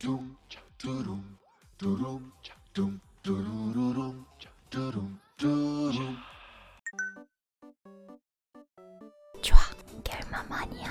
둥 둥 뚜rum 둥 뚜루루rum 뚜rum 뚜rum. 좋아, 결마만이야.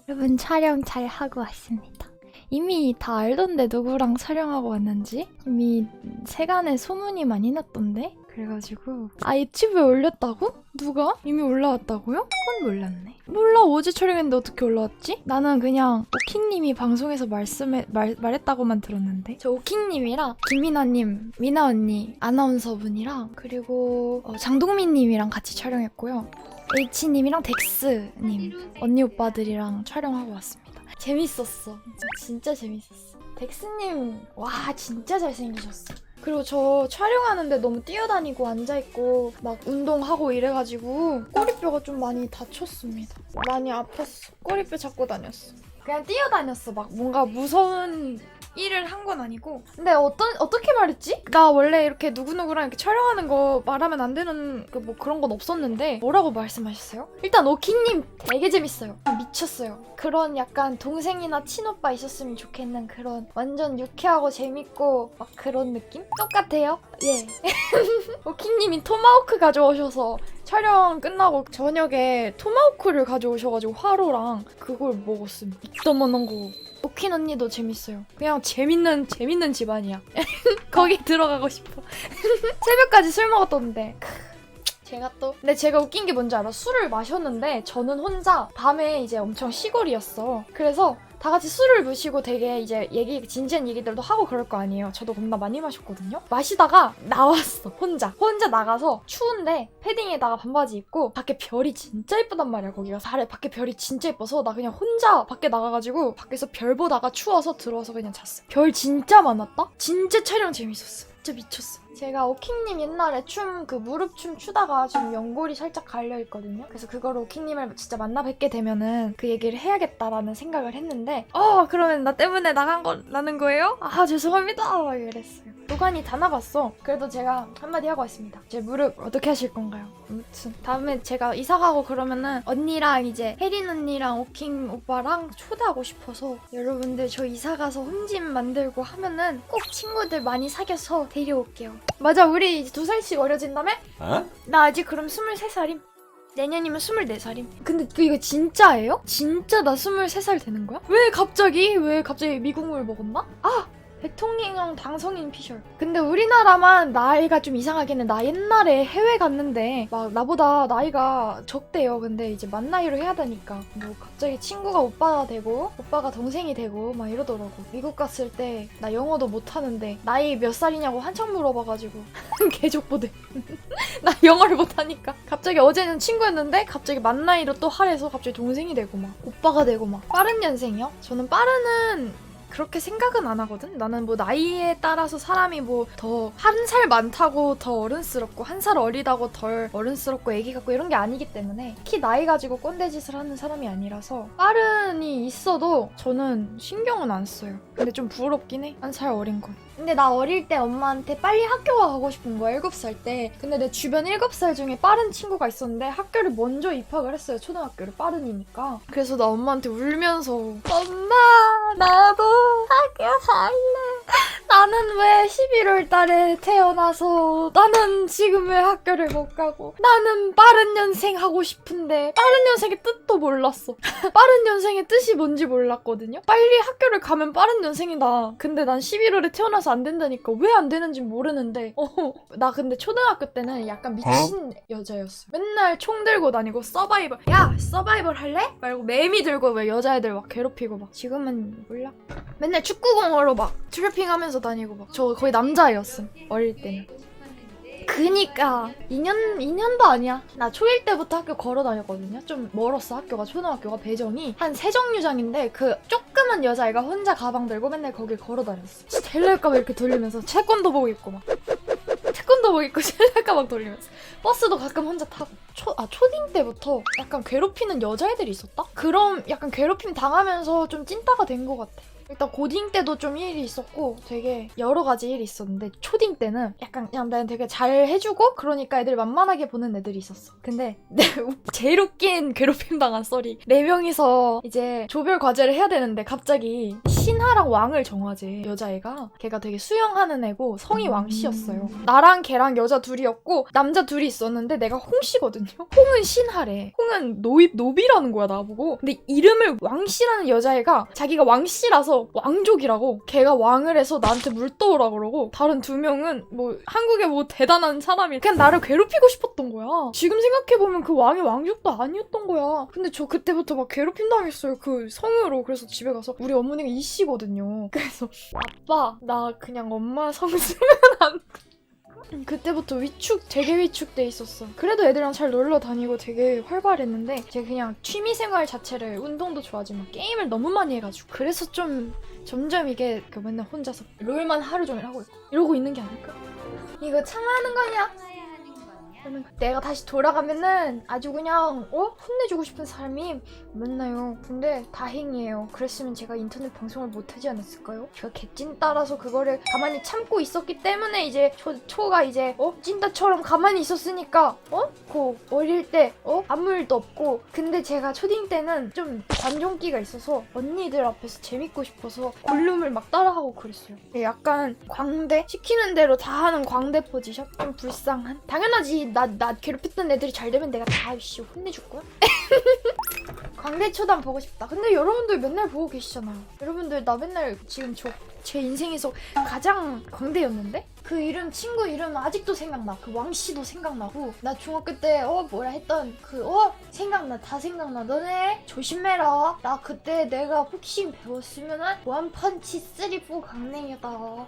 여러분 촬영 잘 하고 왔습니다. 이미 다 알던데 누구랑 촬영하고 왔는지? 이미 세간에 소문이 많이 났던데? 그래가지고 유튜브에 올렸다고? 누가? 이미 올라왔다고요? 그건 몰랐네. 몰라, 어제 촬영했는데 어떻게 올라왔지? 나는 그냥 오킹님이 방송에서 말했다고만 들었는데. 저 오킹님이랑 김민아님, 미나 언니, 아나운서분이랑 그리고 장동민님이랑 같이 촬영했고요. H님이랑 덱스님, 언니 오빠들이랑 촬영하고 왔습니다. 재밌었어. 진짜 재밌었어. 덱스님, 와 진짜 잘생기셨어. 그리고 저 촬영하는데 너무 뛰어다니고 앉아있고 막 운동하고 이래가지고 꼬리뼈가 좀 많이 다쳤습니다. 많이 아팠어. 꼬리뼈 잡고 다녔어. 그냥 뛰어다녔어. 막 뭔가 무서운 일을 한 건 아니고. 근데 어떻게 말했지? 나 원래 이렇게 누구누구랑 이렇게 촬영하는 거 말하면 안 되는 뭐 그런 건 없었는데 뭐라고 말씀하셨어요? 일단 오킹님 되게 재밌어요. 미쳤어요. 그런 약간 동생이나 친오빠 있었으면 좋겠는 그런 완전 유쾌하고 재밌고 막 그런 느낌? 똑같아요? 예. 오킹님이 토마호크 가져오셔서 촬영 끝나고 저녁에 토마호크를 가져오셔가지고 화로랑 그걸 먹었음. 이따만한 거. 오킨 언니도 재밌어요. 그냥 재밌는 집안이야. 거기 들어가고 싶어. 새벽까지 술 먹었던데. 근데 제가 웃긴 게 뭔지 알아? 술을 마셨는데 저는 혼자 밤에 이제 엄청 시골이었어. 그래서 다 같이 술을 마시고 되게 이제 진지한 얘기들도 하고 그럴 거 아니에요. 저도 겁나 많이 마셨거든요. 마시다가 나왔어. 혼자 나가서 추운데 패딩에다가 반바지 입고 밖에 별이 진짜 예쁘단 말이야. 거기가 밖에 별이 진짜 예뻐서 나 그냥 혼자 밖에 나가가지고 밖에서 별 보다가 추워서 들어와서 그냥 잤어. 별 진짜 많았다? 진짜 촬영 재밌었어. 진짜 미쳤어. 제가 오킹님 옛날에 무릎춤 추다가 지금 연골이 살짝 갈려있거든요. 그래서 그거로 오킹님을 진짜 만나 뵙게 되면은 그 얘기를 해야겠다라는 생각을 했는데 그러면 나 때문에 나는 거예요? 죄송합니다. 막 이랬어요. 노관이 다 나갔어. 그래도 제가 한마디 하고 왔습니다. 제 무릎 어떻게 하실 건가요? 아무튼 다음에 제가 이사가고 그러면은 언니랑 이제 혜린 언니랑 오킹 오빠랑 초대하고 싶어서 여러분들 저 이사가서 홈집 만들고 하면은 꼭 친구들 많이 사귀어서 데려올게요. 맞아, 우리 이제 2살씩 어려진다며? 나 아직 그럼 23살임. 내년이면 24살임. 근데 이거 진짜예요? 진짜 나 23살 되는 거야? 왜 갑자기 미국물 먹었나? 대통령 당선인 피셜. 근데 우리나라만 나이가 좀 이상하긴 해. 나 옛날에 해외 갔는데 막 나보다 나이가 적대요. 근데 이제 만 나이로 해야 되니까 뭐 갑자기 친구가 오빠가 되고 오빠가 동생이 되고 막 이러더라고. 미국 갔을 때 나 영어도 못하는데 나이 몇 살이냐고 한참 물어봐가지고 개족보대. 나 영어를 못하니까 갑자기 어제는 친구였는데 갑자기 만 나이로 또 하래서 갑자기 동생이 되고 막 오빠가 되고 막. 빠른 년생이요? 저는 빠르는 그렇게 생각은 안 하거든? 나는 뭐 나이에 따라서 사람이 뭐 더 한 살 많다고 더 어른스럽고 한 살 어리다고 덜 어른스럽고 애기 같고 이런 게 아니기 때문에 특히 나이 가지고 꼰대짓을 하는 사람이 아니라서 빠른이 있어도 저는 신경은 안 써요. 근데 좀 부럽긴 해. 한 살 어린 건. 근데 나 어릴 때 엄마한테 빨리 학교가 가고 싶은 거야, 7살 때. 근데 내 주변 7살 중에 빠른 친구가 있었는데 학교를 먼저 입학을 했어요, 초등학교를. 빠른이니까. 그래서 나 엄마한테 울면서 엄마, 나도 학교 갈래. 나는 왜 11월 달에 태어나서 나는 지금 왜 학교를 못 가고 나는 빠른 년생 하고 싶은데 빠른 년생의 뜻도 몰랐어. 빠른 년생의 뜻이 뭔지 몰랐거든요. 빨리 학교를 가면 빠른 년생이다. 근데 난 11월에 태어나서 안 된다니까. 왜 안 되는지 모르는데 나 근데 초등학교 때는 약간 미친 여자였어. 맨날 총 들고 다니고 서바이벌 할래? 말고 매미 들고 왜 여자애들 막 괴롭히고 막. 지금은 몰라. 맨날 축구공으로 막 트래핑하면서 다니고 막. 저 거의 남자애였음, 어릴 때는. 그니까 2년도 아니야. 나 초1 때부터 학교 걸어 다녔거든요. 좀 멀었어, 학교가. 초등학교가 배정이 한 세정류장인데 그 조그만 여자애가 혼자 가방 들고 맨날 거길 걸어 다녔어. 텔레카방 이렇게 돌리면서 태권도복 입고 막. 태권도복 입고 텔레카방 돌리면서 버스도 가끔 혼자 타고. 초딩 때부터 약간 괴롭히는 여자애들이 있었다? 그럼 약간 괴롭힘 당하면서 좀 찐따가 된 것 같아. 일단 고딩 때도 좀 일이 있었고 되게 여러 가지 일이 있었는데 초딩 때는 약간 그냥 난 되게 잘 해주고 그러니까 애들 만만하게 보는 애들이 있었어. 근데 제일 웃긴 괴롭힘 당한 썰이 4명이서 이제 조별 과제를 해야 되는데 갑자기 신하랑 왕을 정하재. 여자애가 걔가 되게 수영하는 애고 성이 왕씨였어요. 나랑 걔랑 여자 둘이었고 남자 둘이 있었는데 내가 홍씨거든요. 홍은 신하래. 홍은 노비라는 거야 나보고. 근데 이름을 왕씨라는 여자애가 자기가 왕씨라서 왕족이라고 걔가 왕을 해서 나한테 물 떠오라 그러고 다른 두 명은 뭐 한국의 뭐 대단한 사람이 그냥 나를 괴롭히고 싶었던 거야. 지금 생각해보면 그 왕이 왕족도 아니었던 거야. 근데 저 그때부터 막 괴롭힘 당했어요. 그 성으로. 그래서 집에 가서 우리 어머니가 이씨거든요. 그래서 아빠 나 그냥 엄마 성 쓰면 안 돼. 그때부터 되게 위축돼 있었어. 그래도 애들이랑 잘 놀러 다니고 되게 활발했는데 제가 그냥 취미생활 자체를 운동도 좋아하지만 게임을 너무 많이 해가지고 그래서 좀 점점 이게 맨날 혼자서 롤만 하루 종일 하고 있고 이러고 있는 게 아닐까? 이거 참아하는 거냐? 내가 다시 돌아가면은 아주 그냥 혼내주고 싶은 사람이 많나요. 근데 다행이에요. 그랬으면 제가 인터넷 방송을 못하지 않았을까요? 제가 개찐 따라서 그거를 가만히 참고 있었기 때문에 이제 초가 이제 찐따처럼 가만히 있었으니까 그 어릴 때 아무 일도 없고 근데 제가 초딩 때는 좀 관종기가 있어서 언니들 앞에서 재밌고 싶어서 골룸을 막 따라하고 그랬어요. 약간 광대? 시키는 대로 다 하는 광대 포지션? 좀 불쌍한? 당연하지. 나 괴롭혔던 애들이 잘 되면 내가 다 혼내줄 거야? 광대초단 보고 싶다. 근데 여러분들 맨날 보고 계시잖아요. 여러분들 나 맨날 지금 제 인생에서 가장 광대였는데? 그 이름 친구 이름 아직도 생각나. 그 왕씨도 생각나고 나 중학교 때 뭐라 했던 생각나. 다 생각나. 너네 조심해라. 나 그때 내가 복싱 배웠으면은 원펀치 3-4 강냉이다.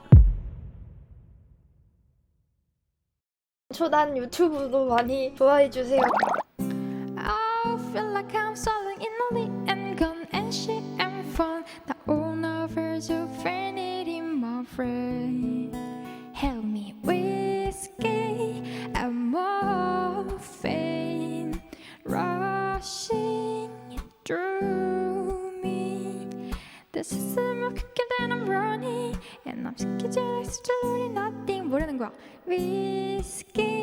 초단 유튜브도 많이 좋아해주세요. I feel like I'm falling in a league and gone and shit and fun. The owner of vanity, my friend. Help me whiskey and morphine rushing through me. This is a quicker than I'm running, and I'm scared to slowly nothing. 모르는 거야. Whiskey.